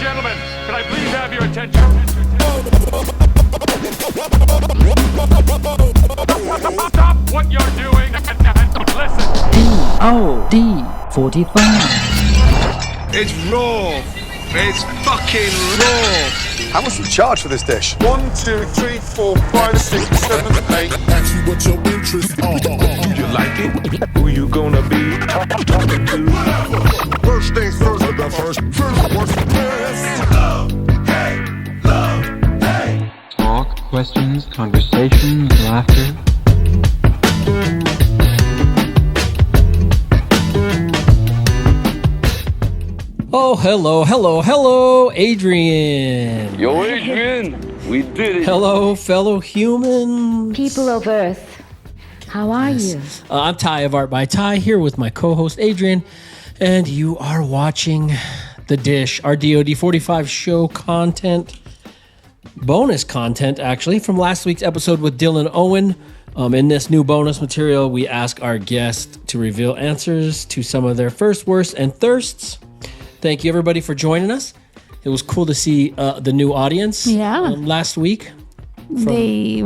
gentlemen, can I please have your attention? Stop what you're doing and listen. DOD45. It's raw. It's fucking raw. How much do you charge for this dish? 1, 2, 3, 4, 5, 6, 7, 8. Ask you what your interests are. Do you like it? Who you gonna be talking to? First things first, but first works best. Talk, questions, conversations, laughter. Oh, hello, Adrian. Yo, Adrian, we did it. Hello, fellow humans. People of Earth, how are you? I'm Ty of Art by Ty, here with my co-host Adrian, and you are watching The Dish, our DOD45 Show content, bonus content, actually, from last week's episode with Dylan Owen. In this new bonus material, we ask our guests to reveal answers to some of their first, worst, and thirsts. Thank you, everybody, for joining us. It was cool to see the new audience last week. They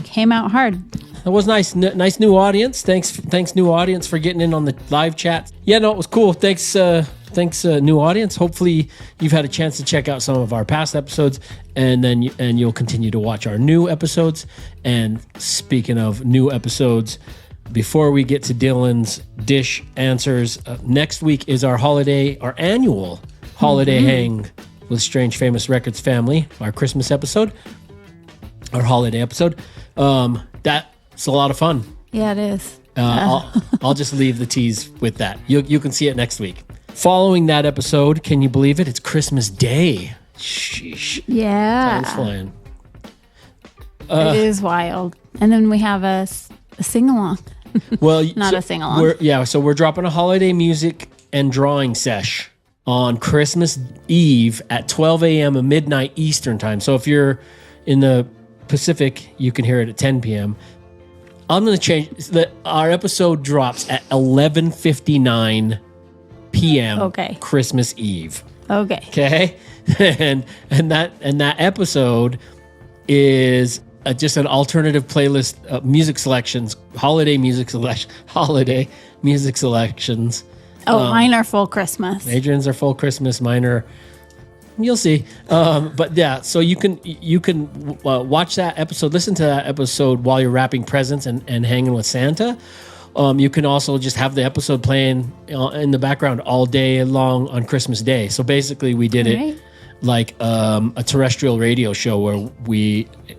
came out hard. It was nice new audience. Thanks, new audience, for getting in on the live chat. Yeah, no, it was cool. Thanks, new audience. Hopefully, you've had a chance to check out some of our past episodes, and you'll continue to watch our new episodes. And speaking of new episodes, before we get to Dylan's dish answers, next week is our annual holiday hang with Strange Famous Records family, our Christmas episode, our holiday episode. That's a lot of fun. Yeah, it is. I'll just leave the tease with that. You can see it next week. Following that episode, can you believe it? It's Christmas Day. Sheesh. Yeah. Time's flying. It is wild. And then we have a sing-along. Well, Not a sing-along. So we're dropping a holiday music and drawing sesh on Christmas Eve at 12 a.m. and midnight Eastern time. So if you're in the Pacific, you can hear it at 10 p.m. I'm going to change that. Our episode drops at 11:59 p.m. Okay. Christmas Eve. Okay. and that episode is just an alternative playlist, music selections, holiday music selections. Mine are full Christmas. Adrian's are full Christmas. Mine are, you'll see. But yeah, so you can watch that episode, listen to that episode while you're wrapping presents and hanging with Santa. You can also just have the episode playing in the background all day long on Christmas Day. So basically, we did it like a terrestrial radio show where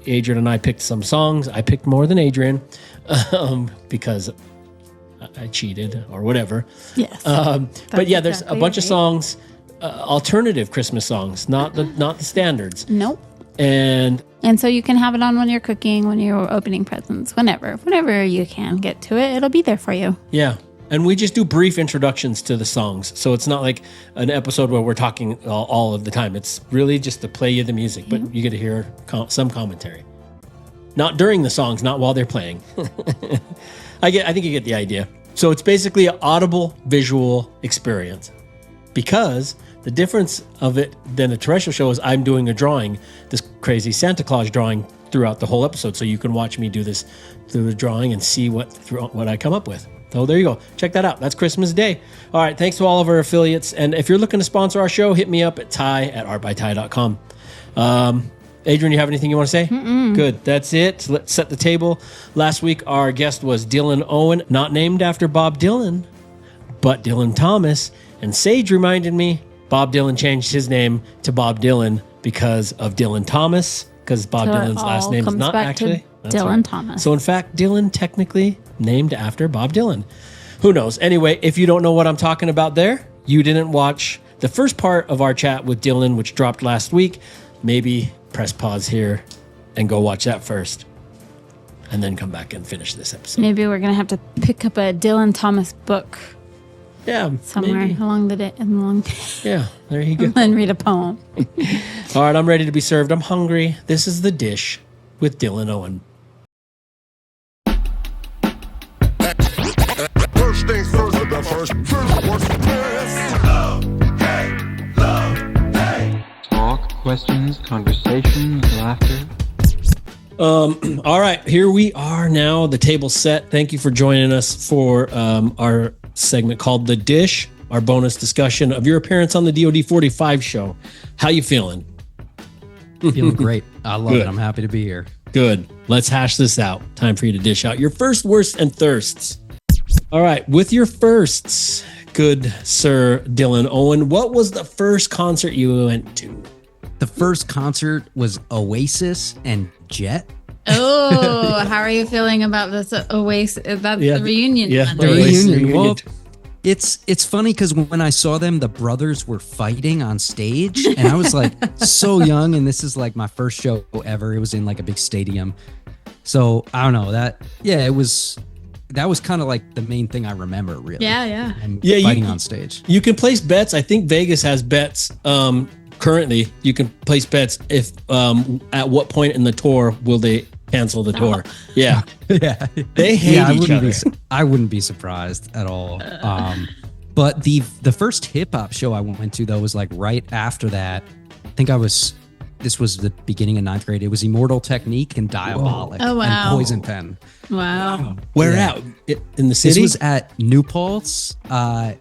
Adrian and I picked some songs. I picked more than Adrian because I cheated or whatever. Yes. But yeah, there's a bunch of songs, alternative Christmas songs, not the standards. Nope. And so you can have it on when you're cooking, when you're opening presents, whenever you can get to it, it'll be there for you. Yeah. And we just do brief introductions to the songs. So it's not like an episode where we're talking all of the time. It's really just to play you the music, but you get to hear some commentary. Not during the songs, not while they're playing. I think you get the idea. So it's basically an audible visual experience. Because the difference of it than a terrestrial show is I'm doing a drawing, this crazy Santa Claus drawing throughout the whole episode. So you can watch me do this through the drawing and see what I come up with. So there you go. Check that out. That's Christmas Day. All right. Thanks to all of our affiliates. And if you're looking to sponsor our show, hit me up at ty@artbyty.com. Adrian, you have anything you want to say? Good. That's it. So let's set the table. Last week, our guest was Dylan Owen, not named after Bob Dylan, but Dylan Thomas. And Sage reminded me Bob Dylan changed his name to Bob Dylan because of Dylan Thomas, because Bob Dylan's last name is not actually Dylan Thomas. So in fact, Dylan technically named after Bob Dylan. Who knows? Anyway, if you don't know what I'm talking about there, you didn't watch the first part of our chat with Dylan, which dropped last week. Maybe press pause here and go watch that first, and then come back and finish this episode. Maybe we're going to have to pick up a Dylan Thomas book. Yeah, somewhere along the day. Yeah, there you go. And read a poem. All right, I'm ready to be served. I'm hungry. This is The Dish with Dylan Owen. First things first, but first works best. Love, hey, questions, conversations, laughter. All right, here we are now. The table's set. Thank you for joining us for our segment called The Dish, our bonus discussion of your appearance on the DOD45 show. How you feeling? Feeling great. I love Good. it. I'm happy to be here. Good. Let's hash this out. Time for you to dish out your first, worst, and thirsts. All right, with your firsts, good sir Dylan Owen, what was the first concert you went to? The first concert was Oasis and Jet. Oh, how are you feeling about this Oasis? That's the reunion. Yeah, one, the right? Oasis Reunion. reunion. Well, it's funny because when I saw them, the brothers were fighting on stage, and I was like so young, and this is like my first show ever. It was in like a big stadium, so I don't know that. Yeah, that was kind of like the main thing I remember, really. Yeah. And Yeah, fighting on stage. You can place bets. I think Vegas has bets. Currently, you can place bets if at what point in the tour will they cancel the tour. Yeah. Yeah, They hate each other. I wouldn't be surprised at all. But the first hip hop show I went to though was like right after that. I think this was the beginning of 9th grade. It was Immortal Technique and Diabolic Oh, wow. and Poison Pen. Wow. Where Yeah. at? In the city? This was at New Paltz.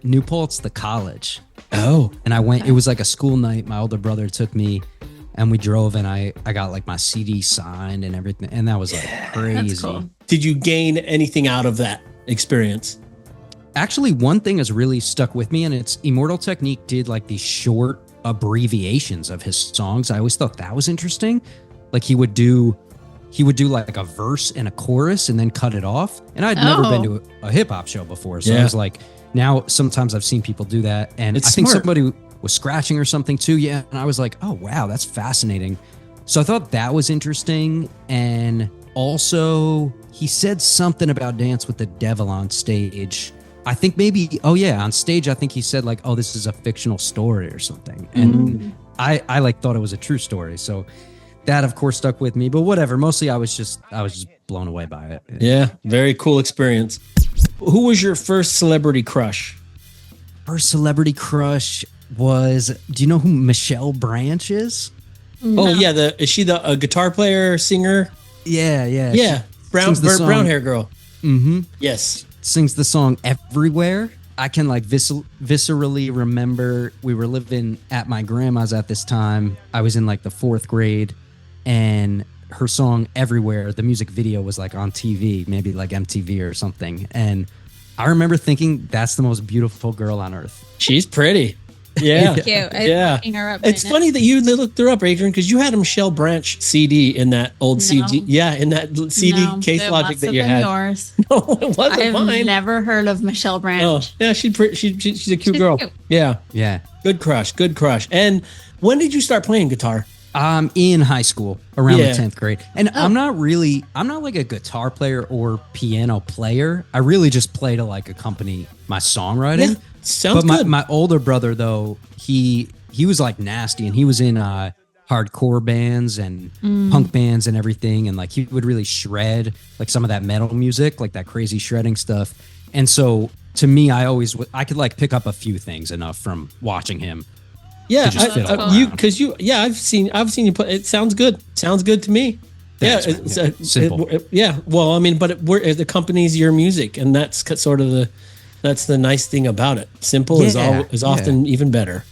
New Paltz, the college. Oh. And I went, it was like a school night. My older brother took me and we drove and I got like my CD signed and everything. And that was like crazy. That's cool. Did you gain anything out of that experience? Actually, one thing has really stuck with me, and it's Immortal Technique did like these short abbreviations of his songs. I always thought that was interesting. Like he would do like a verse and a chorus and then cut it off. And I'd never been to a hip hop show before. So I was like, now sometimes I've seen people do that. And It's I think smart. somebody was scratching or something too. Yeah. And I was like, oh, wow, that's fascinating. So I thought that was interesting. And also he said something about Dance with the Devil on stage. I think maybe, on stage, I think he said like, oh, this is a fictional story or something. And I like thought it was a true story. So that of course stuck with me, but whatever. Mostly I was just blown away by it. Yeah. Very cool experience. Who was your first celebrity crush? First celebrity crush was, do you know who Michelle Branch is? Oh yeah. Is she the guitar player, singer? Yeah. Yeah. Sings the song. Brown hair girl. Mm-hmm. Yes. Sings the song Everywhere. I can like viscerally remember we were living at my grandma's at this time. I was in like the 4th grade and her song Everywhere, the music video was like on TV, maybe like MTV or something. And I remember thinking that's the most beautiful girl on earth. She's pretty. Yeah. Cute. Yeah. Looking her up It's right funny that you looked her up, Adrian, because you had a Michelle Branch CD in that old CD. Yeah, in that CD No, case they logic must that have you been had. yours. No, it wasn't I've mine. never heard of Michelle Branch. Oh, yeah, she's a cute girl. cute. Yeah. Yeah. Good crush. And when did you start playing guitar? In high school around Yeah. the 10th grade. And I'm not like a guitar player or piano player. I really just play to like accompany my songwriting. Yeah, sounds but good. my older brother though, he was like nasty and he was in hardcore bands and punk bands and everything. And like he would really shred like some of that metal music, like that crazy shredding stuff. And so to me, I could like pick up a few things enough from watching him. Yeah, just fit all I've seen you play. It sounds good. Sounds good to me. Thanks, yeah, man. Simple. Yeah. Well, I mean, but it accompanies your music, and that's sort of that's the nice thing about it. Simple is often even better.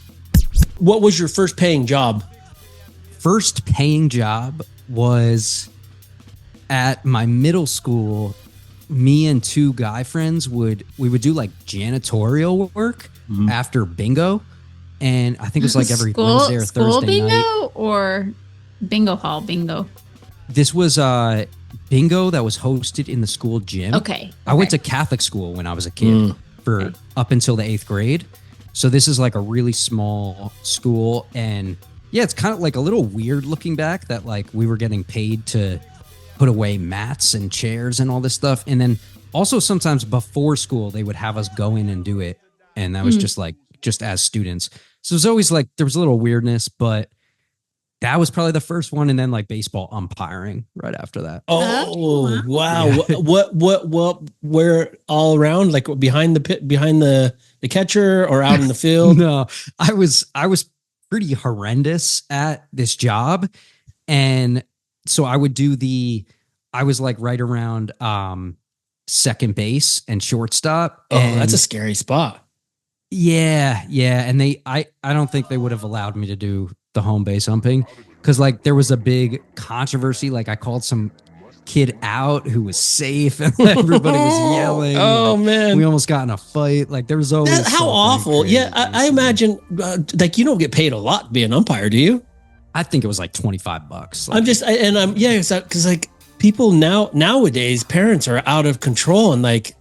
What was your first paying job? First paying job was at my middle school. Me and 2 guy friends would do like janitorial work after bingo. And I think it was like every Wednesday or school Thursday bingo night. or bingo hall bingo. This was bingo that was hosted in the school gym. Okay. I went to Catholic school when I was a kid for up until the 8th grade. So this is like a really small school. And yeah, it's kind of like a little weird looking back that like we were getting paid to put away mats and chairs and all this stuff. And then also sometimes before school, they would have us go in and do it. And that was just as students. So it was always like, there was a little weirdness, but that was probably the first one. And then like baseball umpiring right after that. Oh, wow. Yeah. What, where all around, like behind the catcher or out in the field? No, I was pretty horrendous at this job. And so I would do I was like right around second base and shortstop. Oh, and that's a scary spot. Yeah. And I don't think they would have allowed me to do the home base humping because like there was a big controversy. Like I called some kid out who was safe and everybody was yelling. Oh, man. We almost got in a fight. Like there was always How awful. crazy. Yeah, I imagine like you don't get paid a lot to be an umpire, do you? I think it was like $25. I'm just because like people nowadays parents are out of control and like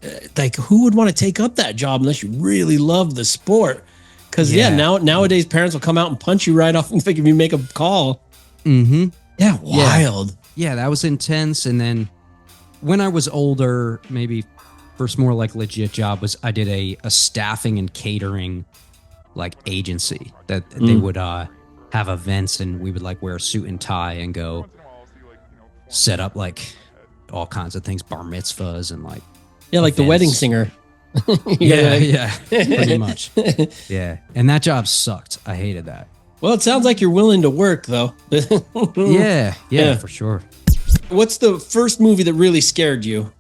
who would want to take up that job unless you really love the sport? Because nowadays parents will come out and punch you right off and think if you make a call. Mm-hmm. Yeah, wild. Yeah, that was intense. And then when I was older, maybe first more like legit job was I did a staffing and catering like agency that they would have events and we would like wear a suit and tie and go set up like all kinds of things, bar mitzvahs and like like the wedding singer. yeah, pretty much. Yeah, and that job sucked. I hated that. Well, it sounds like you're willing to work though. yeah, for sure. What's the first movie that really scared you?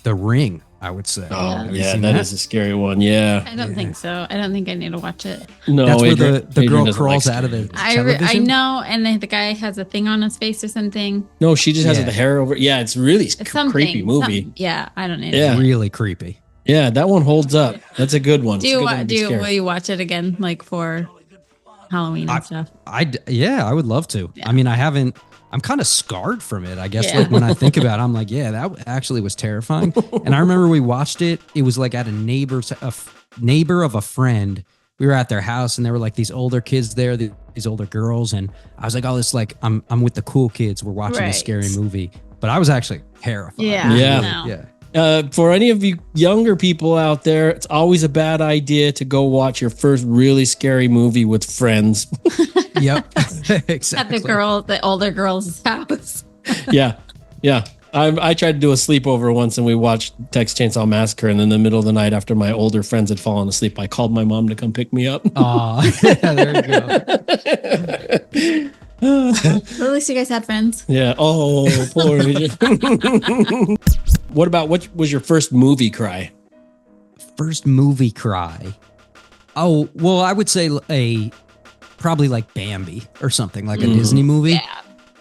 The Ring, I would say. Oh, yeah, that is a scary one. Yeah. I don't think so. I don't think I need to watch it. No, that's where the Adrian girl doesn't crawls like out of the I television. know, and the guy has a thing on his face or something. No, she just has Yeah. the hair over. Yeah, it's really It's something. creepy movie. Yeah, I don't know. Yeah. Really creepy. Yeah, that one holds up. That's a good one. Do you will you watch it again like for Halloween and stuff? I would love to. Yeah. I mean, I'm kind of scarred from it. I guess Yeah. like when I think about it, I'm like, yeah, that actually was terrifying. And I remember we watched it. It was like at a neighbor of a friend. We were at their house and there were like these older kids there, these older girls. And I was like, oh, this like, I'm with the cool kids. We're watching a scary movie. But I was actually terrified. Yeah. Yeah. For any of you younger people out there, it's always a bad idea to go watch your first really scary movie with friends. Yep. Exactly. At the older girl's house. Yeah. I tried to do a sleepover once and we watched Texas Chainsaw Massacre. And in the middle of the night after my older friends had fallen asleep, I called my mom to come pick me up. Aw, yeah, there you go. At least you guys had friends. Yeah. Oh, poor. What was your first movie cry? First movie cry. Oh, well, I would say probably like Bambi or something like a Disney movie. Yeah.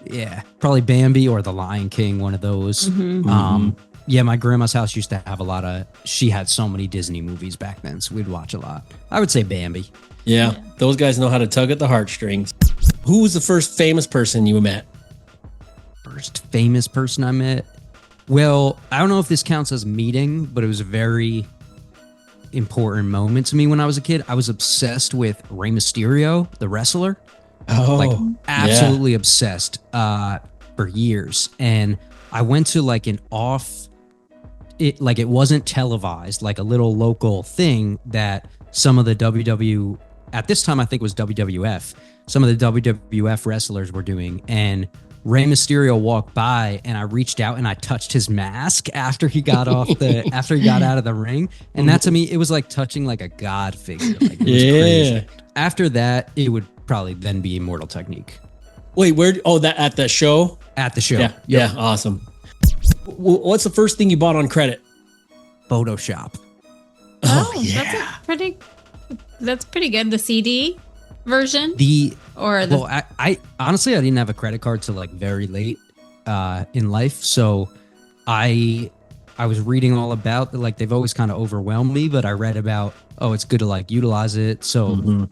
Yeah, probably Bambi or The Lion King, one of those. Yeah, my grandma's house used to have she had so many Disney movies back then, so we'd watch a lot. I would say Bambi. Yeah, those guys know how to tug at the heartstrings. Who was the first famous person you met? First famous person I met? Well, I don't know if this counts as meeting, but it was a very important moment to me when I was a kid. I was obsessed with Rey Mysterio, the wrestler. Oh, Absolutely obsessed for years. And I went to like it wasn't televised, like a little local thing that some of the at this time I think it was WWF, some of the WWF wrestlers were doing. And Rey Mysterio walked by and I reached out and I touched his mask after he got after he got out of the ring. And that to me, it was like touching like a god figure. Like, it was crazy. After that, it would probably then be Immortal Technique. Wait, where? Oh, that at the show? At the show. Yeah, awesome. What's the first thing you bought on credit? Photoshop. Oh, that's pretty good. The CD version? I honestly, I didn't have a credit card till like very late in life. So I was reading all about like they've always kind of overwhelmed me, but I read about, it's good to like utilize it. So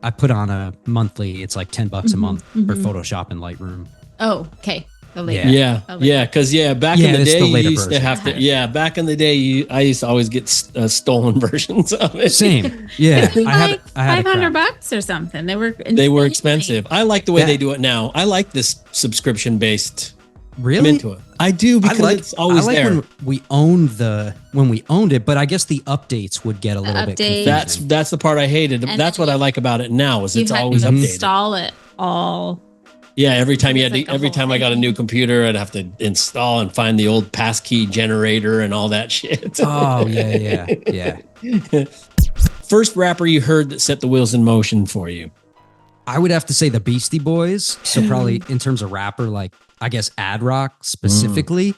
I put on a monthly, it's like $10 a month for Photoshop and Lightroom. Oh, okay. The later. Yeah. Because back in the day, you used to have to. Yeah, back in the day, I used to always get stolen versions of it. Same. Yeah, I had $500 or something. They were expensive. I like the way they do it now. I like this subscription based. Really? I'm into it. I do because it's always there. When we owned it, but I guess the updates would get a little bit confusing. That's the part I hated. And that's what I like about it now is it's always updated. updated. Install it all. Yeah, every time I got a new computer, I'd have to install and find the old passkey generator and all that shit. Oh yeah. First rapper you heard that set the wheels in motion for you? I would have to say the Beastie Boys. So probably in terms of rapper, like I guess Ad Rock specifically.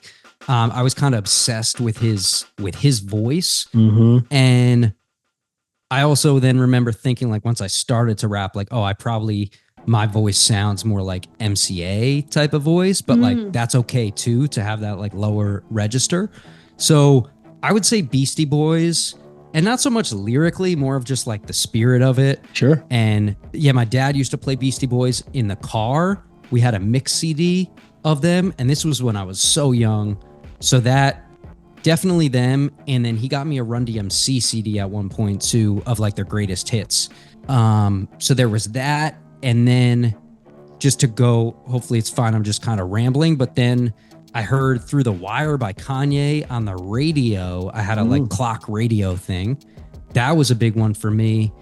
I was kind of obsessed with his voice. And I also then remember thinking like once I started to rap, like, oh, my voice sounds more like MCA type of voice, but like that's okay too, to have that like lower register. So I would say Beastie Boys. And not so much lyrically, more of just like the spirit of it. Sure. And yeah, my dad used to play Beastie Boys in the car. We had a mix CD of them. And this was when I was so young. So that definitely them. And then he got me a Run DMC CD at one point too, of like their greatest hits. So there was that. And then just to go, hopefully it's fine. I'm just kind of rambling. But then I heard Through the Wire by Kanye on the radio. I had a like clock radio thing. That was a big one for me.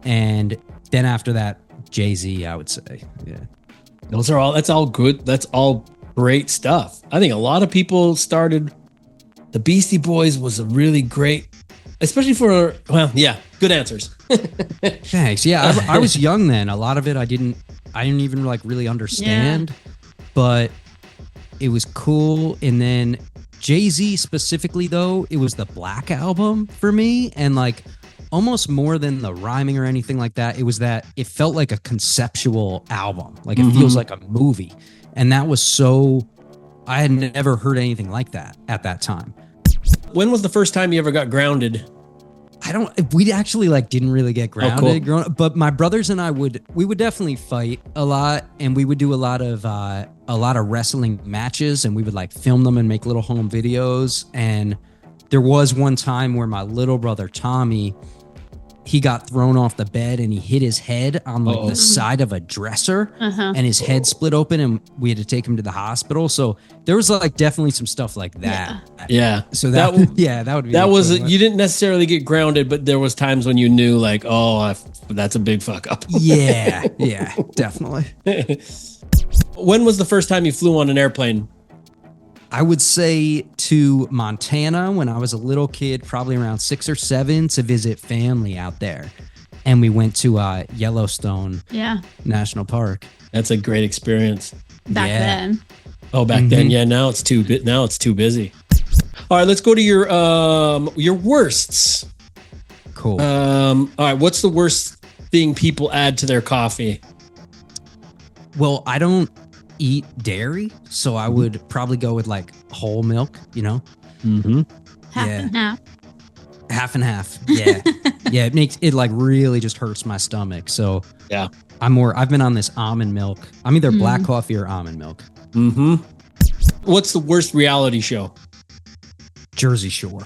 And then after that, Jay-Z, I would say. Yeah. That's all good. That's all great stuff. I think a lot of people started, the Beastie Boys was a really great, especially for, well, yeah, good answers. Thanks. Yeah. I was young then. A lot of it I didn't even like really understand, but it was cool. And then Jay-Z specifically, though, it was the Black Album for me. And like almost more than the rhyming or anything like that, it was that it felt like a conceptual album. Like it feels like a movie. And that was I had never heard anything like that at that time. When was the first time you ever got grounded? We actually like didn't really get grounded growing up, but my brothers and I would definitely fight a lot, and we would do a lot of wrestling matches, and we would like film them and make little home videos. And there was one time where my little brother Tommy, he got thrown off the bed and he hit his head on like the side of a dresser, and his head split open, and we had to take him to the hospital. So there was like definitely some stuff like that. Yeah. So that would be you didn't necessarily get grounded, but there was times when you knew like, that's a big fuck up. Yeah, definitely. When was the first time you flew on an airplane? I would say to Montana when I was a little kid, probably around 6 or 7, to visit family out there. And we went to Yellowstone National Park. That's a great experience. Back then. Oh, back then. Yeah. Now it's too busy. All right, let's go to your worsts. Cool. All right. What's the worst thing people add to their coffee? Well, I don't eat dairy, so I would probably go with like whole milk, Half and half. Half and half. Yeah. Yeah, it like really just hurts my stomach. So yeah, I've been on this almond milk. I'm either black coffee or almond milk. What's the worst reality show? Jersey Shore.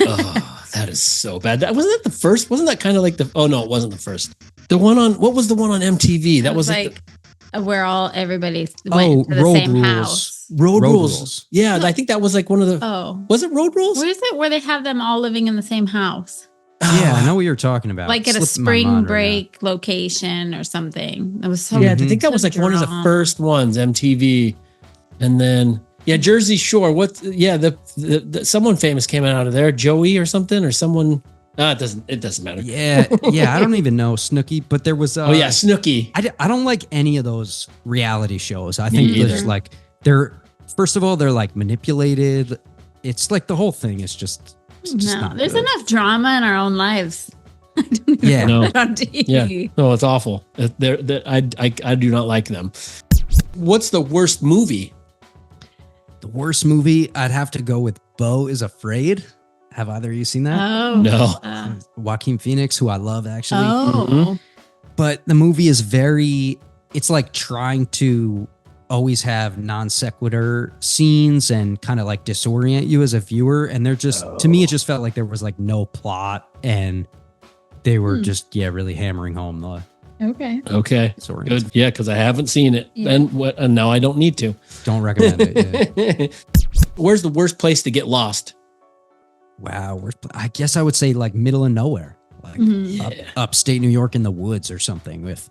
Oh, that is so bad. Wasn't that the first? Wasn't that kind of like oh no, it wasn't the first. What was the one on MTV? That was like where everybody went to the same house. Road Rules. Yeah, I think that was like one of the. Oh, was it Road Rules? Where is it where they have them all living in the same house? Yeah, I know what you're talking about. Like at a spring break location or something. It was so. Yeah, I think that was like one of the first ones, MTV, and then Jersey Shore. The someone famous came out of there, Joey or something, or someone. It doesn't matter. Yeah. I don't even know Snooki, but there was. Snooki. I don't like any of those reality shows. I think first of all, they're like manipulated. It's like the whole thing is just. There's enough drama in our own lives. On TV. Yeah. No, it's awful. I do not like them. What's the worst movie? The worst movie, I'd have to go with Beau is Afraid. Have either of you seen that? Oh. No. Joaquin Phoenix, who I love actually. Oh. But the movie is it's like trying to always have non sequitur scenes and kind of like disorient you as a viewer. And they're just, to me, it just felt like there was like no plot and they were just, really hammering home the. Okay. Good. Yeah, because I haven't seen it. Yeah. And now I don't need to. Don't recommend it. Yeah. Where's the worst place to get lost? Wow. I guess I would say like middle of nowhere, like upstate New York in the woods or something with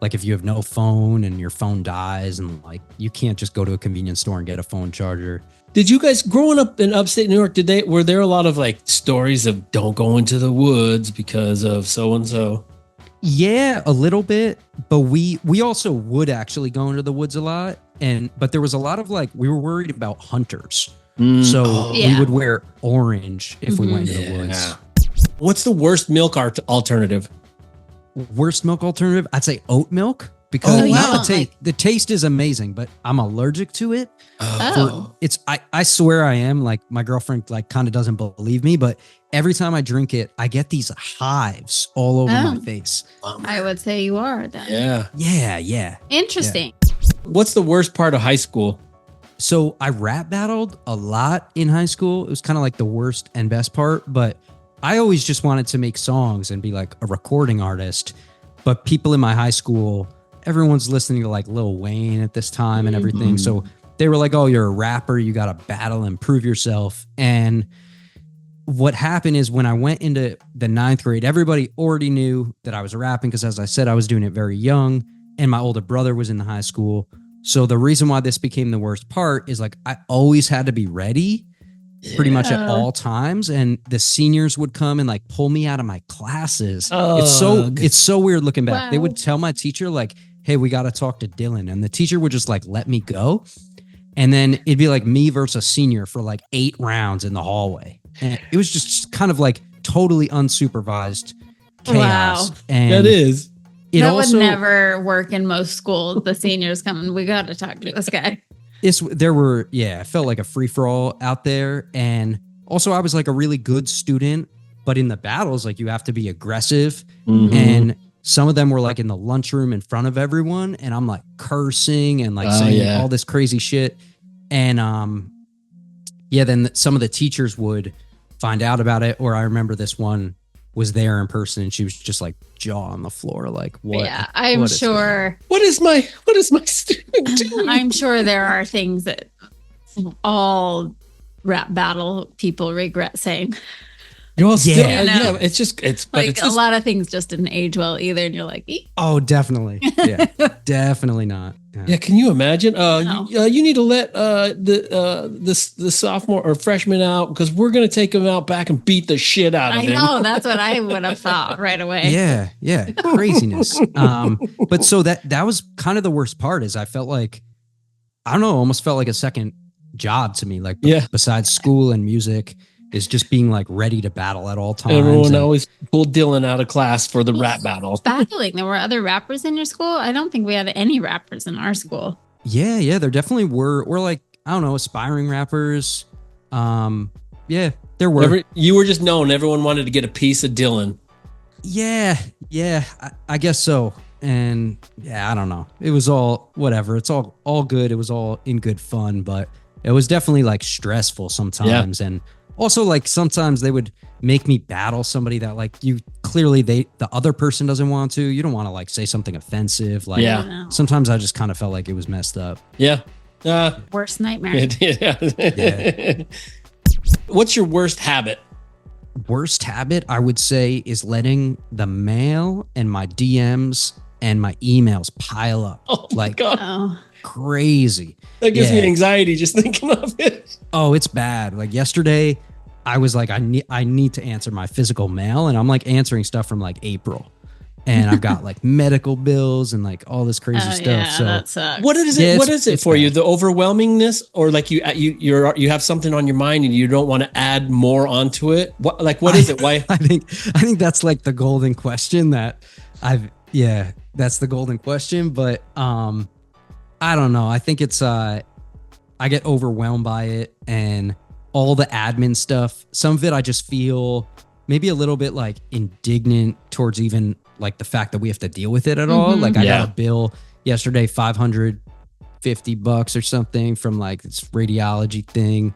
like if you have no phone and your phone dies and like you can't just go to a convenience store and get a phone charger. Did you guys growing up in upstate New York, were there a lot of like stories of don't go into the woods because of so-and-so? Yeah, a little bit, but we also would actually go into the woods a lot, but there was a lot of like we were worried about hunters, so we would wear orange if we went into the woods. What's the worst milk alternative? Worst milk alternative? I'd say oat milk because the taste is amazing, but I'm allergic to it. I swear I am. Like my girlfriend like kind of doesn't believe me, but every time I drink it, I get these hives all over my face. I would say you are then. Yeah. Interesting. What's the worst part of high school? So I rap battled a lot in high school. It was kind of like the worst and best part, but I always just wanted to make songs and be like a recording artist. But people in my high school, everyone's listening to like Lil Wayne at this time and everything. So they were like, oh, you're a rapper. You got to battle and prove yourself. And what happened is when I went into the 9th grade, everybody already knew that I was rapping because, as I said, I was doing it very young and my older brother was in the high school. So the reason why this became the worst part is like I always had to be ready pretty much at all times. And the seniors would come and like pull me out of my classes. It's so weird looking back. Wow. They would tell my teacher like, hey, we got to talk to Dylan. And the teacher would just like let me go. And then it'd be like me versus a senior for like 8 rounds in the hallway. And it was just kind of like totally unsupervised chaos. Wow. And That is. That would never work in most schools. The seniors coming, we got to talk to this guy. It felt like a free for all out there. And also I was like a really good student, but in the battles, like you have to be aggressive. And some of them were like in the lunchroom in front of everyone. And I'm like cursing and like saying all this crazy shit. And, then some of the teachers would find out about it. Or I remember this one was there in person and she was just like jaw on the floor. Like what? Yeah, I'm sure. What is my student doing? I'm sure there are things that all rap battle people regret saying. Well, it's like a lot of things just didn't age well either. And you're like, eek. Oh, definitely. Yeah, definitely not. Yeah. Can you imagine? You need to let the sophomore or freshman out because we're going to take him out back and beat the shit out of him. I know. That's what I would have thought right away. Yeah. Craziness. But so that was kind of the worst part is I felt like, I don't know, almost felt like a second job to me. Like besides school and music is just being like ready to battle at all times. Everyone always pulled Dylan out of class for the rap battle. Battling. There were other rappers in your school? I don't think we had any rappers in our school. Yeah, there definitely were. Or like, I don't know, aspiring rappers. There were. You were just known. Everyone wanted to get a piece of Dylan. Yeah, I guess so. And I don't know. It was all whatever. It's all good. It was all in good fun, but it was definitely like stressful sometimes. And also, like sometimes they would make me battle somebody that like the other person doesn't want to. You don't want to like say something offensive. Like sometimes I just kind of felt like it was messed up. Yeah. Worst nightmare. Yeah. What's your worst habit? Worst habit, I would say, is letting the mail and my DMs and my emails pile up. Oh my God. Crazy. That gives me anxiety just thinking of it. Oh, it's bad. Like yesterday, I was like, I need to answer my physical mail, and I'm like answering stuff from like April, and I've got like medical bills and like all this crazy stuff. Yeah, so that sucks. What is it? What is it for you? The overwhelmingness, or like you have something on your mind and you don't want to add more onto it? What is it? Why? I think that's like the golden question that that's the golden question. But I don't know. I think it's I get overwhelmed by it and all the admin stuff. Some of it I just feel maybe a little bit like indignant towards even like the fact that we have to deal with it at all. Like I got a bill yesterday, $550 or something from like this radiology thing.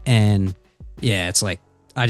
And it's like, I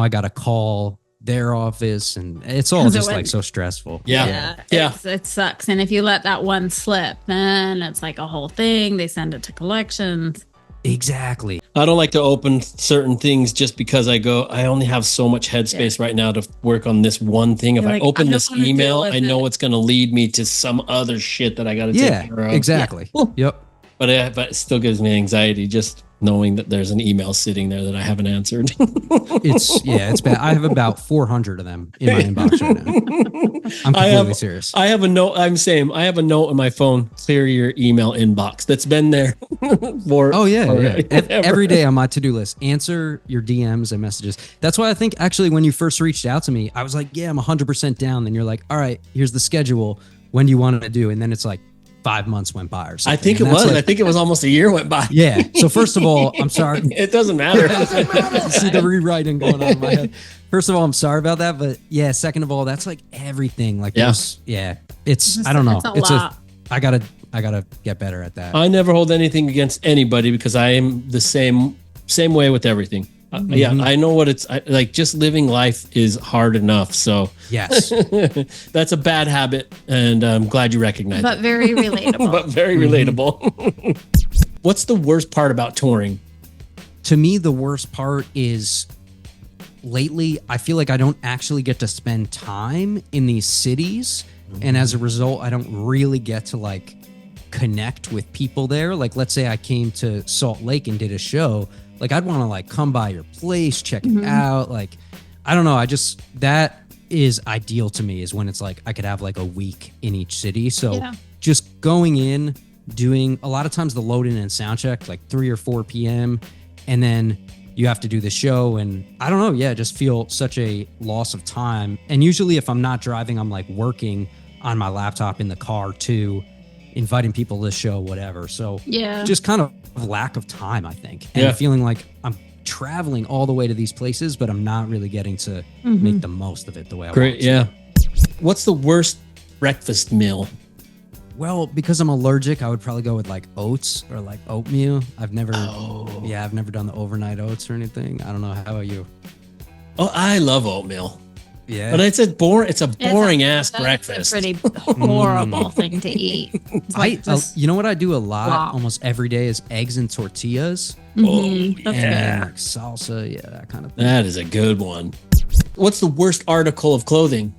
got to call their office and it's all just like so stressful. It sucks. And if you let that one slip, then it's like a whole thing. They send it to collections. Exactly. I don't like to open certain things just because I only have so much headspace right now to work on this one thing. If I open this email, I know it's going to lead me to some other shit that I got to take care of. Exactly. But it still gives me anxiety just knowing that there's an email sitting there that I haven't answered. It's bad. I have about 400 of them in my inbox right now. I'm completely serious. I have a note. I have a note on my phone. Clear your email inbox. That's been there for. Oh yeah. Every day on my to-do list. Answer your DMs and messages. That's why I think actually when you first reached out to me, I was like, yeah, I'm 100% down. Then you're like, all right, here's the schedule. When do you want to do? And then it's like 5 months went by or something. I think it was. I think it was almost a year went by. Yeah. So first of all, I'm sorry. It doesn't matter. See the rewriting going on in my head. First of all, I'm sorry about that. But yeah, second of all, that's like everything. Like, it's, I don't know. It's a lot. I gotta get better at that. I never hold anything against anybody because I am the same way with everything. Yeah, I know what it's like. Just living life is hard enough. So yes, that's a bad habit, and I'm glad you recognize But it. very relatable. But very relatable. What's the worst part about touring? To me, the worst part is lately, I feel like I don't actually get to spend time in these cities. And as a result, I don't really get to like connect with people there. Like, let's say I came to Salt Lake and did a show. Like, I'd want to like come by your place, check it out. Like, I don't know. That is ideal to me, is when it's like I could have like a week in each city. So just going in, doing a lot of times the load in and sound check, like 3 or 4 p.m. And then you have to do the show. And I don't know. Yeah. Just feel such a loss of time. And usually if I'm not driving, I'm like working on my laptop in the car too, inviting people to the show, whatever. So just kind of lack of time, I think. And feeling like I'm traveling all the way to these places, but I'm not really getting to make the most of it the way I want to. Yeah. What's the worst breakfast meal? Well, because I'm allergic, I would probably go with like oats or like oatmeal. I've never done the overnight oats or anything. I don't know. How about you? Oh, I love oatmeal. Yeah. But it's a boring ass breakfast. It's a pretty horrible thing to eat. Like you know what I do a lot almost every day is eggs and tortillas. That's and good. like salsa, that kind of thing. That is a good one. What's the worst article of clothing?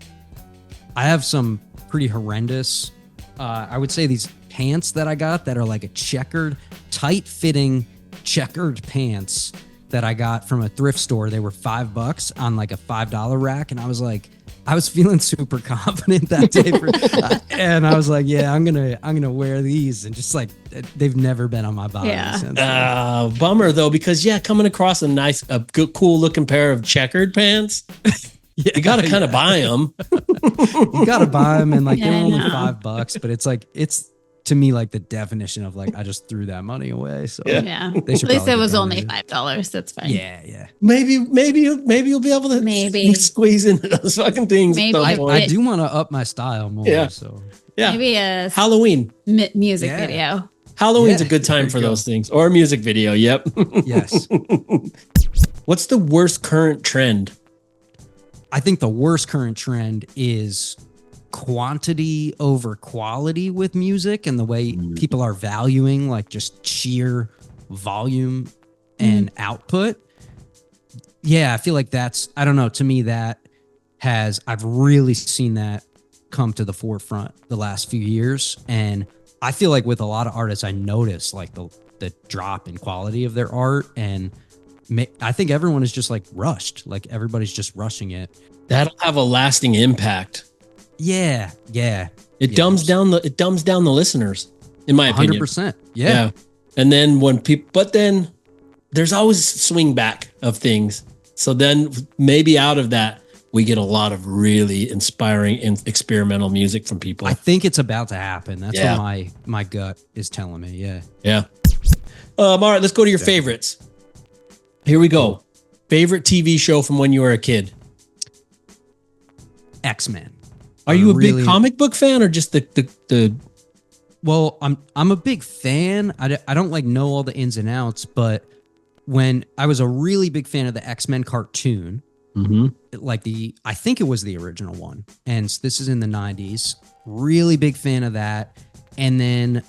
I have some pretty horrendous, I would say these pants that I got that are like a checkered, tight-fitting checkered pants that I got from a thrift store. They were $5 on like a $5 rack. And I was like, I was feeling super confident that day. And I was like, yeah, I'm gonna wear these. And just like, they've never been on my body since. Bummer though, because coming across a good, cool looking pair of checkered pants, you got to kind of buy them. You got to buy them. And like, they're only $5, but it's like, it's to me like the definition of like, I just threw that money away. So at least it was only $5. That's fine. Yeah. Maybe you'll be able to squeeze into those fucking things. Maybe I do want to up my style more. Yeah. So maybe a Halloween music video. Halloween's a good time for those things, or a music video. Yep. Yes. What's the worst current trend? I think the worst current trend is quantity over quality with music, and the way people are valuing like just sheer volume and output. Yeah, I feel like that's, I don't know, to me I've really seen that come to the forefront the last few years. And I feel like with a lot of artists, I notice like the drop in quality of their art. And I think everyone is just like rushed. Like everybody's just rushing it. That'll have a lasting impact. Yeah. It dumbs down the listeners, in my opinion. 100%. Yeah. And then but then there's always swing back of things. So then maybe out of that, we get a lot of really inspiring and experimental music from people. I think it's about to happen. That's what my gut is telling me. Yeah. All right, let's go to your favorites. Here we go. Favorite TV show from when you were a kid? X-Men. Are you a big comic book fan or just the? Well, I'm a big fan. I don't like know all the ins and outs, but when I was a really big fan of the X-Men cartoon, like I think it was the original one, and this is in the 90s. Really big fan of that. And then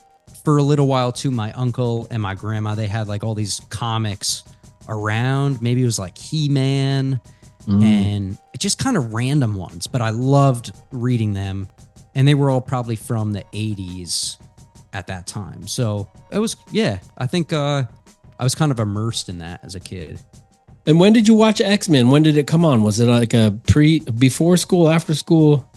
for a little while too, my uncle and my grandma, they had like all these comics around. Maybe it was like He-Man. And just kind of random ones, but I loved reading them, and they were all probably from the 80s at that time. So it was, I think I was kind of immersed in that as a kid. And when did you watch X-Men? When did it come on? Was it like before school, after school?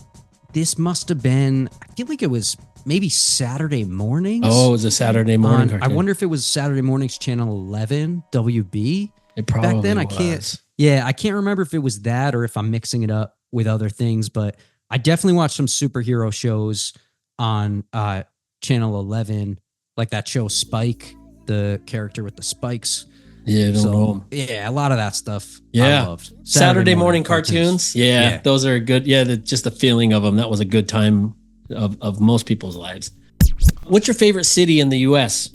This must have been, I feel like it was maybe Saturday mornings. Oh, it was a Saturday morning cartoon. I wonder if it was Saturday mornings, channel 11, WB. It probably back then, was. I can't remember if it was that or if I'm mixing it up with other things, but I definitely watched some superhero shows on channel 11, like that show Spike, the character with the spikes. Yeah, yeah, a lot of that stuff. Yeah, I loved. Saturday morning cartoons. Yeah, those are good. Yeah, just the feeling of them. That was a good time of most people's lives. What's your favorite city in the U.S.?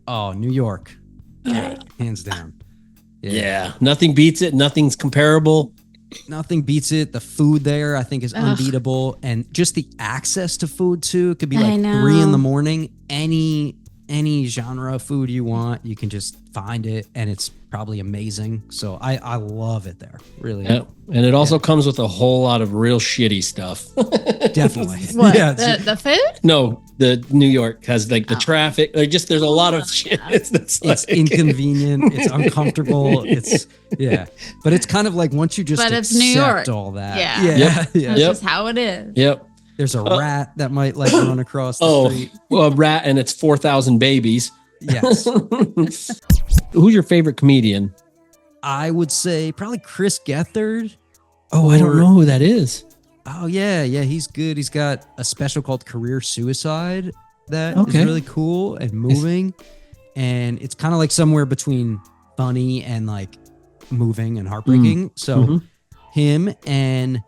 Oh, New York, hands down. Yeah, nothing beats it. Nothing's comparable. Nothing beats it. The food there, I think, is unbeatable, and just the access to food too. It could be like 3 a.m. Any genre of food you want, you can just find it, and it's probably amazing. So I love it there, really. Yeah. And it also comes with a whole lot of real shitty stuff. Definitely. What? Yeah, The food? No, the New York has like the traffic. Like just there's a lot of shit. It's inconvenient. It's uncomfortable. But it's kind of like once you just it's New York. all that. Yeah. Yeah. That's just how it is. Yep. There's a rat that might like run across the street. Well, a rat and it's 4,000 babies. Yes. Who's your favorite comedian? I would say probably Chris Gethard. Oh, I don't know who that is. Oh, yeah, he's good. He's got a special called Career Suicide that is really cool and moving. And it's kind of like somewhere between funny and like moving and heartbreaking. So him, and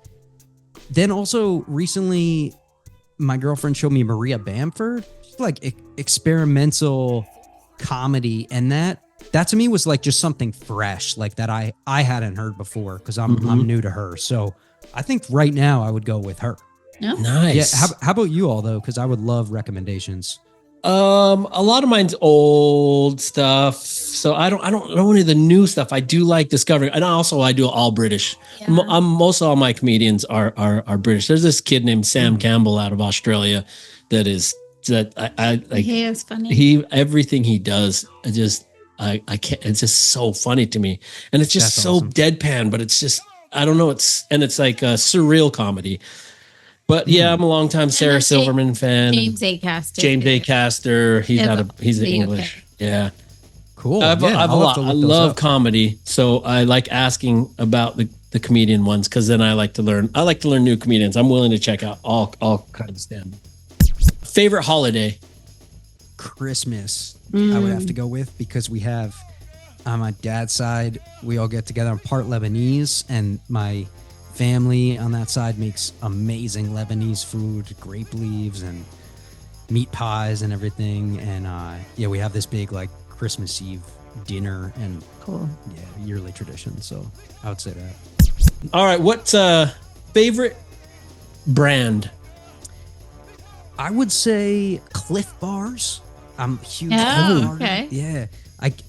then also recently my girlfriend showed me Maria Bamford. She's like experimental comedy, and that to me was like just something fresh, like that I hadn't heard before because I'm new to her. So I think right now I would go with her. Yeah. Nice. Yeah. How about you all though? Because I would love recommendations. A lot of mine's old stuff, so I don't know any of the new stuff. I do like discovering, and also I do all British. Yeah. Most of all my comedians are British. There's this kid named Sam Campbell out of Australia that I like. He is funny. Everything he does, I can't. It's just so funny to me, and it's just so awesome. deadpan. But it's just I don't know. It's like a surreal comedy. But yeah, I'm a longtime Sarah Silverman fan. James Acaster. He's English. Yeah. Cool. I have a lot. I love comedy, so I like asking about the comedian ones because then I like to learn. I like to learn new comedians. I'm willing to check out all kinds of stand. Favorite holiday? Christmas. I would have to go with because we have on my dad's side, we all get together. I'm part Lebanese, and my family on that side makes amazing Lebanese food, grape leaves and meat pies and everything. And we have this big like Christmas Eve dinner and yearly tradition. So I would say that. All right, what's favorite brand? I would say Cliff Bars. I'm a huge Oh, Cliff Bar. okay. Yeah.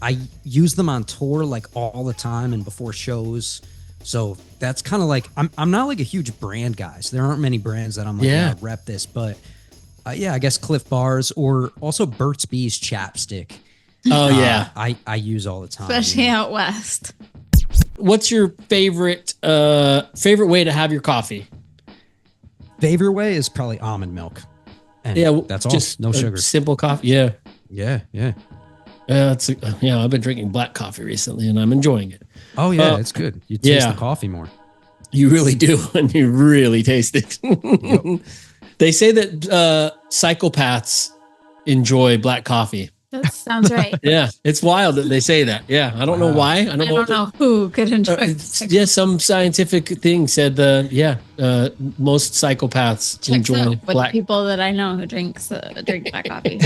I use them on tour like all the time and before shows. So that's kind of like I'm not like a huge brand guy. So there aren't many brands that I'm like rep this, but I guess Cliff Bars or also Burt's Bees chapstick. Oh yeah, I use all the time, Especially out west. What's your favorite way to have your coffee? Favorite way is probably almond milk. And that's all. Just no sugar. Simple coffee. Yeah. I've been drinking black coffee recently, and I'm enjoying it. Oh yeah, it's good. You taste the coffee more. You really do, and you really taste it. Yep. They say that psychopaths enjoy black coffee. That sounds right. Yeah, it's wild that they say that. Yeah, I don't know why. I don't know who could enjoy. Some scientific thing said most psychopaths enjoy black. People that I know who drink black coffee.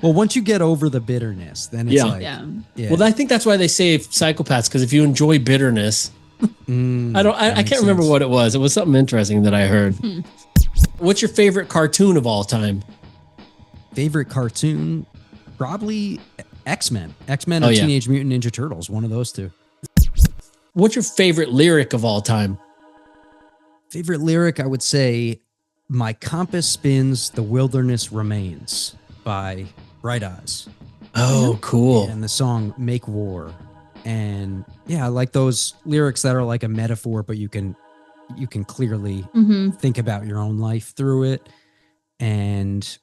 Well, once you get over the bitterness, then it's Well, I think that's why they say psychopaths, because if you enjoy bitterness, I can't remember what it was. It was something interesting that I heard. What's your favorite cartoon of all time? Favorite cartoon? Probably X-Men. X-Men or Teenage Mutant Ninja Turtles. One of those two. What's your favorite lyric of all time? Favorite lyric, I would say, "My compass spins, the wilderness remains" by Bright Eyes. Oh, cool. And the song Make War. And yeah, I like those lyrics that are like a metaphor, but you can clearly think about your own life through it. And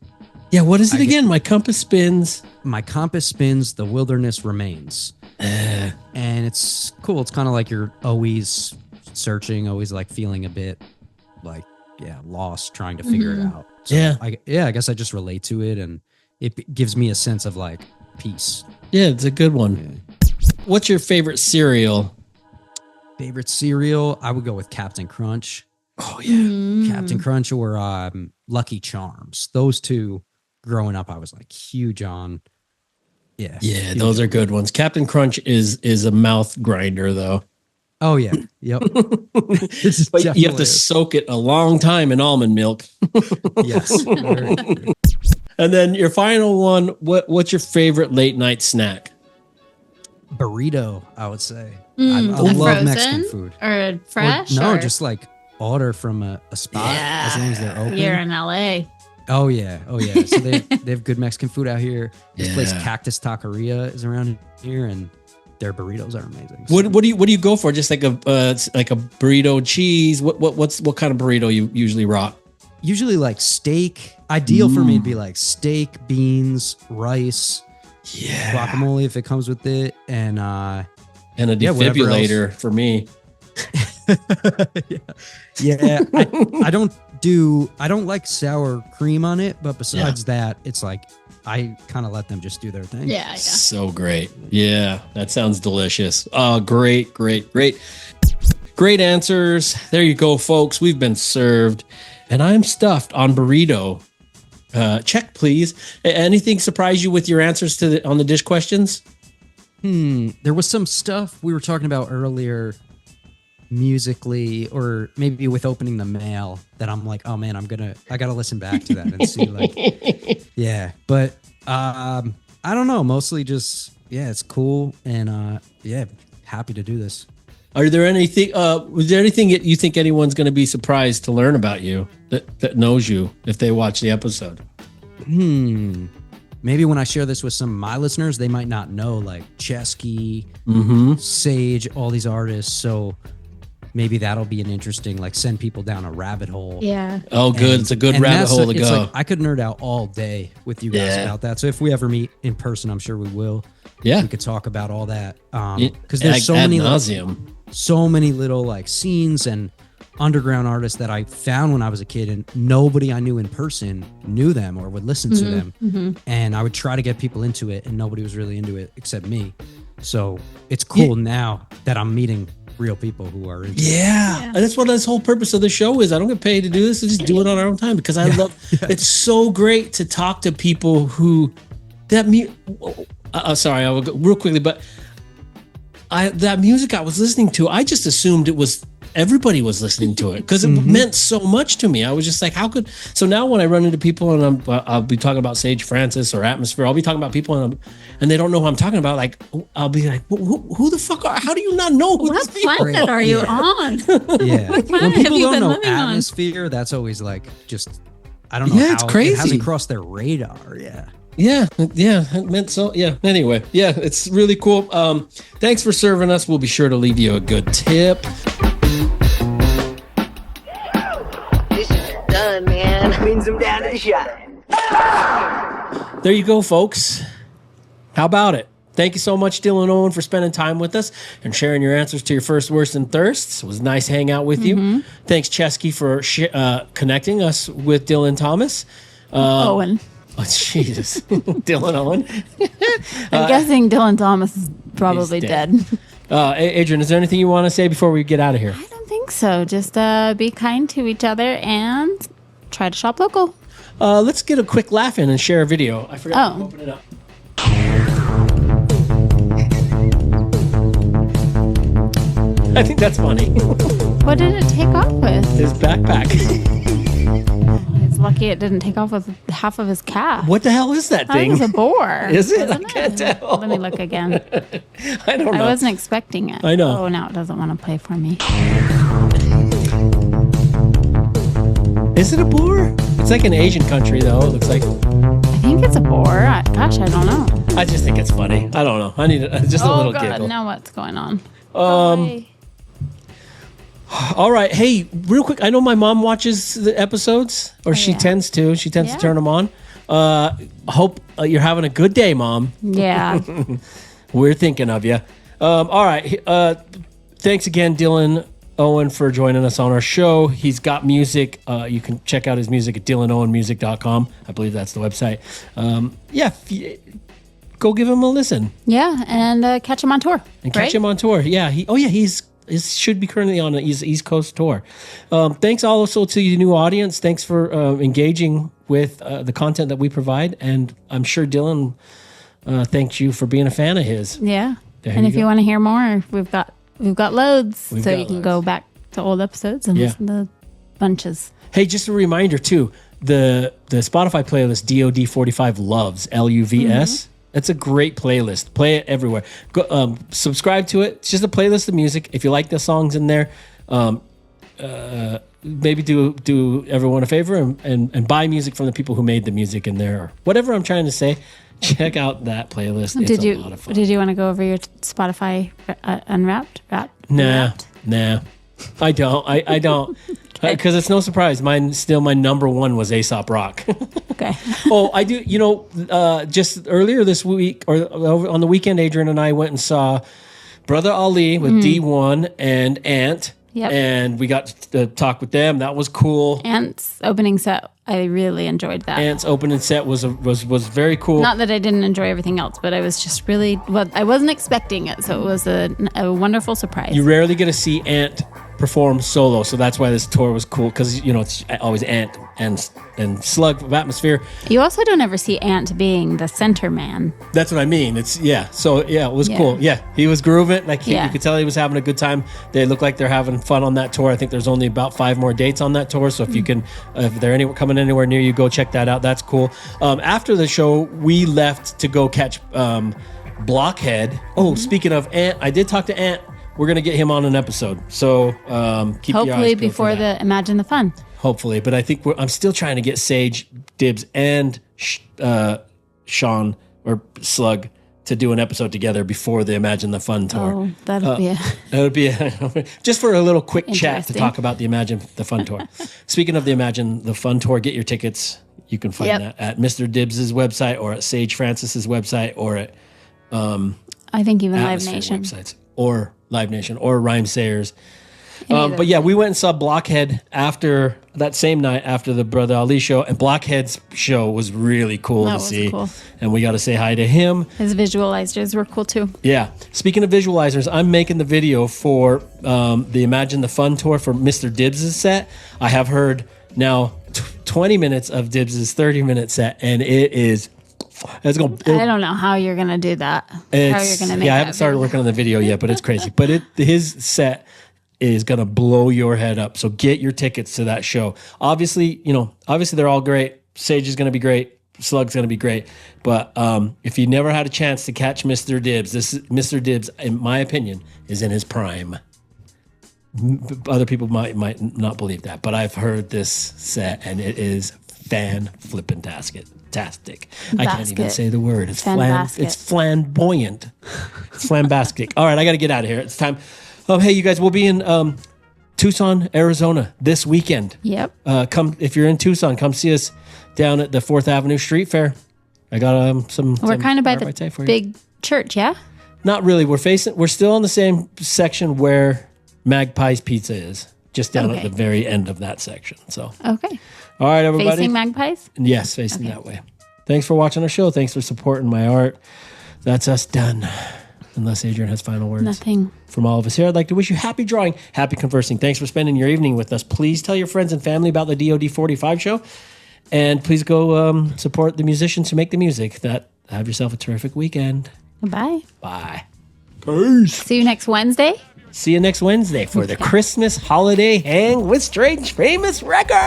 yeah, what is it again? My compass spins. My compass spins, the wilderness remains. And it's cool. It's kind of like you're always searching, always like feeling a bit like, lost, trying to figure it out. So I guess I just relate to it, and it gives me a sense of like peace. Yeah, it's a good one. Yeah. What's your favorite cereal? Favorite cereal? I would go with Captain Crunch. Oh yeah, Captain Crunch or Lucky Charms. Those two, growing up, I was like huge on. Yeah, those are good ones. Captain Crunch is a mouth grinder though. Oh yeah, yep. But you have to soak it a long time in almond milk. Yes. And then your final one. What's your favorite late night snack? Burrito, I would say. I love frozen Mexican food. or fresh. No, just like order from a spot as long as they're open. You're in LA. Oh yeah. So they have good Mexican food out here. This place Cactus Taqueria is around here, and their burritos are amazing. So. What do you go for? Just like a burrito cheese? What kind of burrito you usually rock? Usually like steak. Ideal for me would be like steak, beans, rice, guacamole if it comes with it, and a defibrillator for me. I don't like sour cream on it, but besides that, it's like I kind of let them just do their thing. Yeah. So great. Yeah, that sounds delicious. Great answers. There you go, folks. We've been served, and I'm stuffed on burrito. Check, please. Anything surprise you with your answers on the dish questions? There was some stuff we were talking about earlier musically, or maybe with opening the mail, that I'm like, oh man, I gotta listen back to that and see like, but I don't know, mostly just, it's cool. And happy to do this. Was there anything that you think anyone's going to be surprised to learn about you that knows you if they watch the episode? Maybe when I share this with some of my listeners, they might not know like Chesky, Sage, all these artists. So maybe that'll be an interesting, like, send people down a rabbit hole. Yeah. Oh, good. It's a good rabbit hole to go. Like, I could nerd out all day with you guys about that. So if we ever meet in person, I'm sure we will. Yeah. We could talk about all that. Because there's so many little like scenes and underground artists that I found when I was a kid, and nobody I knew in person knew them or would listen to them. And I would try to get people into it, and nobody was really into it except me. So it's cool now that I'm meeting real people who are into it. And that's what this whole purpose of the show is. I don't get paid to do this. I just do it on our own time because I love it's so great to talk to people who sorry, I will go real quickly, but that music I was listening to, I just assumed it was everybody was listening to it because it meant so much to me. I was just like, how could? So now when I run into people and I'll be talking about Sage Francis or Atmosphere, I'll be talking about people and they don't know who I'm talking about. Like, I'll be like, who the fuck are? How do you not know who what these people planet are you on? When people don't know Atmosphere, that's always like just, I don't know how it's crazy. It hasn't crossed their radar. It meant so. Anyway, it's really cool. Thanks for serving us. We'll be sure to leave you a good tip. This is done, man. Cleans them down to the shine. There you go, folks. How about it? Thank you so much, Dylan Owen, for spending time with us and sharing your answers to your first, worst, and thirsts. It was nice hanging out with you. Thanks, Chesky, for connecting us with Dylan Thomas. Owen. Oh, Jesus. Dylan Owen. I'm guessing Dylan Thomas is probably dead. Adrian, is there anything you want to say before we get out of here? I don't think so. Just be kind to each other and try to shop local. Let's get a quick laugh in and share a video. I forgot to open it up. I think that's funny. What did it take off with? His backpack. It's lucky it didn't take off with half of his calf. What the hell is that thing? It was a boar. Is it? I can't tell. Let me look again. I don't know. I wasn't expecting it. I know. Oh, now it doesn't want to play for me. Is it a boar? It's like an Asian country, though. It looks like. I think it's a boar. Gosh, I don't know. I just think it's funny. I don't know. I need just a little giggle. Now what's going on? All right. Hey, real quick. I know my mom watches the episodes, or she tends to. She tends to turn them on. Hope you're having a good day, Mom. Yeah. We're thinking of you. All right. Thanks again, Dylan Owen, for joining us on our show. He's got music. You can check out his music at dylanowenmusic.com. I believe that's the website. Go give him a listen. Yeah, and catch him on tour. Catch him on tour. Yeah. He should be currently on the East Coast tour. Thanks also to your new audience. Thanks for engaging with the content that we provide. And I'm sure Dylan thanks you for being a fan of his. Yeah. And if you want to hear more, we've got loads. You can go back to old episodes and listen to bunches. Hey, just a reminder too, the Spotify playlist DOD45 Loves, LUVS. It's a great playlist. Play it everywhere. Go subscribe to it. It's just a playlist of music. If you like the songs in there, maybe do everyone a favor and buy music from the people who made the music in there, or whatever I'm trying to say. Check out that playlist. It's a lot of fun. Did you want to go over your Spotify Unwrapped? Nah. I don't. I don't. Because it's no surprise. My number one was Aesop Rock. Okay. I do. Just earlier this week or on the weekend, Adrian and I went and saw Brother Ali with D1 and Ant. Yep. And we got to talk with them. That was cool. Ant's opening set, I really enjoyed that. Ant's opening set was very cool. Not that I didn't enjoy everything else, but I was just really, I wasn't expecting it, so it was a wonderful surprise. You rarely get to see Ant perform solo, so that's why this tour was cool, because it's always Ant and Slug of Atmosphere. You also don't ever see Ant being the center man. That's what I mean. It was cool. Yeah, he was grooving. You could tell he was having a good time. They look like they're having fun on that tour. I think there's only about 5 more dates on that tour, so if they're coming anywhere near you, go check that out. That's cool. After the show, we left to go catch Blockhead. Speaking of Ant, I did talk to Ant. We're going to get him on an episode. So keep your eyes hopefully peeled before the Imagine the Fun. Hopefully. But I think I'm still trying to get Sage, Dibs, and Sean or Slug to do an episode together before the Imagine the Fun tour. Oh, that would be just for a little quick chat to talk about the Imagine the Fun tour. Speaking of the Imagine the Fun tour, get your tickets. You can find that at Mr. Dibs' website or at Sage Francis's website or at I think even Live Atmosphere Nation. websites or Live Nation or Rhyme Sayers. But yeah, we went and saw Blockhead after that same night after the Brother Ali show, and Blockhead's show was really cool to see. Cool. And we got to say hi to him. His visualizers were cool too. Yeah. Speaking of visualizers, I'm making the video for the Imagine the Fun tour for Mr. Dibs' set. I have heard now 20 minutes of Dibs' 30-minute set, and it is... I don't know how you're gonna do that. How you're gonna make I haven't started working on the video yet, but it's crazy. But his set is gonna blow your head up. So get your tickets to that show. Obviously they're all great. Sage is gonna be great. Slug's gonna be great. But if you never had a chance to catch Mr. Dibs, Mr. Dibs, in my opinion, is in his prime. Other people might not believe that, but I've heard this set and it is fan-flippin-tastic. I can't even say the word. It's flamboyant. It's flambastic. All right, I got to get out of here. It's time. Hey, you guys, we'll be in Tucson, Arizona this weekend. Yep. Come if you're in Tucson, come see us down at the 4th Avenue Street Fair. I got some. We're kind of by the big church, yeah. Not really. We're still on the same section where Magpie's Pizza is. Just down at the very end of that section. So okay. All right, everybody. Facing Magpies? Yes, facing that way. Thanks for watching our show. Thanks for supporting my art. That's us done. Unless Adrian has final words. Nothing. From all of us here, I'd like to wish you happy drawing, happy conversing. Thanks for spending your evening with us. Please tell your friends and family about the DOD45 show. And please go support the musicians who make the music. Have yourself a terrific weekend. Bye. Bye. Peace. See you next Wednesday. See you next Wednesday for the Christmas holiday hang with Strange Famous Records.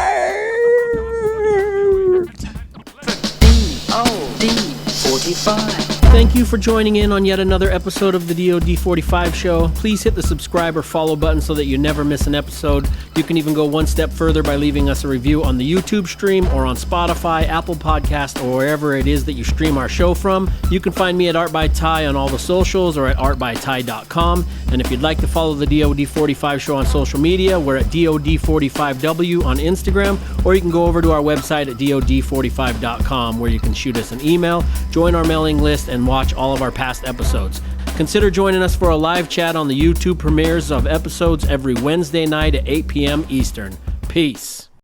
DOD45. Thank you for joining in on yet another episode of the DOD45 Show. Please hit the subscribe or follow button so that you never miss an episode. You can even go one step further by leaving us a review on the YouTube stream or on Spotify, Apple Podcast, or wherever it is that you stream our show from. You can find me at Art by Ty on all the socials or at artbyty.com. And if you'd like to follow the DOD45 Show on social media, we're at DOD45W on Instagram, or you can go over to our website at DOD45.com where you can shoot us an email, join our mailing list, and watch all of our past episodes. Consider joining us for a live chat on the YouTube premieres of episodes every Wednesday night at 8 p.m. Eastern. Peace.